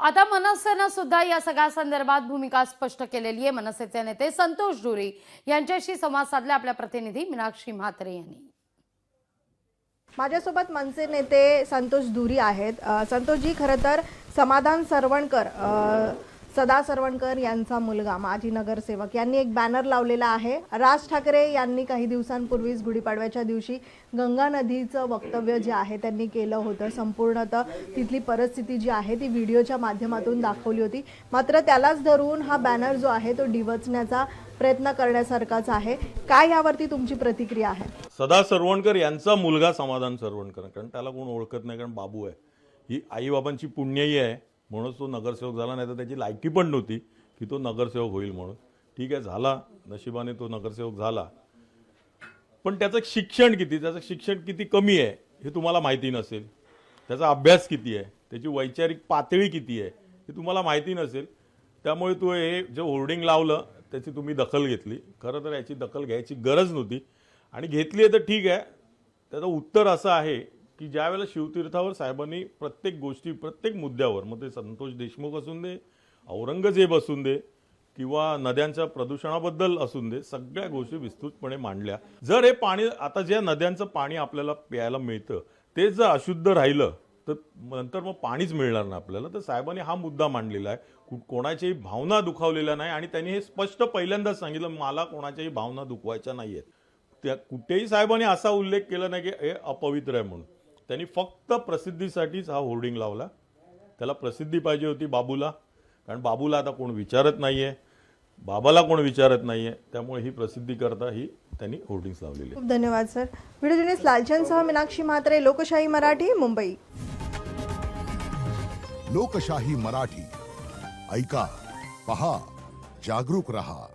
आता मनसेनं सुद्धा या सगळ्या संदर्भात भूमिका स्पष्ट केलेली आहे। मनसेचे नेते संतोष धुरी यांच्याशी संवाद साधला आपल्या प्रतिनिधी मीनाक्षी म्हात्रे यांनी। माझ्यासोबत मनसे नेते संतोष धुरी आहेत। संतोषजी, खरं तर समाधान सरवणकर, सदा सरवणकर यांचा मुलगा माजी नगरसेवक यांनी एक बॅनर लावलेला आहे। राज ठाकरे यांनी काही दिवसांपूर्वीच गुढीपाडव्याच्या दिवशी गंगा नदीचं वक्तव्य जे आहे त्यांनी केलं होतं। संपूर्णतः तिथली परिस्थिती जी आहे ती व्हिडिओच्या माध्यमातून दाखवली होती, मात्र त्यालाच धरून हा बॅनर जो आहे तो डिवचण्याचा प्रयत्न करण्यासारखाच आहे। काय यावरती तुमची प्रतिक्रिया आहे? सदा सरवणकर यांचा मुलगा समाधान सरवणकर, कारण त्याला कोण ओळखत नाही, कारण बाबू आहे, ही आई बाबांची पुण्याई आहे म्हणून तो नगरसेवक झाला, नाही तर त्याची लायकी पण नव्हती की तो नगरसेवक होईल म्हणून। ठीक आहे, झाला, नशिबाने तो नगरसेवक झाला, पण त्याचं शिक्षण किती कमी आहे हे तुम्हाला माहिती नसेल, त्याचा अभ्यास किती आहे, त्याची वैचारिक पातळी किती आहे हे तुम्हाला माहिती नसेल। त्यामुळे तो हे जे होर्डिंग लावलं त्याची तुम्ही दखल घेतली। खरं तर याची दखल घ्यायची गरज नव्हती, आणि घेतली आहे तर ठीक आहे। त्याचं उत्तर असं आहे की ज्या वेळेला शिवतीर्थावर साहेबांनी प्रत्येक गोष्टी, प्रत्येक मुद्द्यावर, मग ते संतोष देशमुख असून दे, औरंगजेब असून दे, किंवा नद्यांच्या प्रदूषणाबद्दल असून दे, सगळ्या गोष्टी विस्तृतपणे मांडल्या। जर हे पाणी, आता ज्या नद्यांचं पाणी आपल्याला प्यायला मिळतं ते जर अशुद्ध राहिलं तर नंतर मग पाणीच मिळणार नाही आपल्याला। तर साहेबांनी हा मुद्दा मांडलेला आहे, कोणाच्याही भावना दुखावलेल्या नाही, आणि त्यांनी हे स्पष्ट पहिल्यांदाच सांगितलं, मला कोणाच्याही भावना दुखवायच्या नाही आहेत। त्या कुठेही साहेबांनी असा उल्लेख केला नाही की हे अपवित्र आहे म्हणून। त्यांनी फक्त प्रसिद्धीसाठीच हा होर्डिंग लावला। त्याला प्रसिद्धी पाहिजे होती बाबूला, कारण बाबूला आता कोण विचारत नाहीये, बाबाला कोण विचारत नाहीये, त्यामुळे ही प्रसिद्धी करता ही त्यांनी होर्डिंग्स लावलेली। खूप धन्यवाद सर। व्हिडिओ जर्नलिस्ट लालचंदसह मीनाक्षी म्हात्रे, लोकशाही मराठी, मुंबई। लोकशाही मराठी, ऐका, पहा, जागरूक रहा।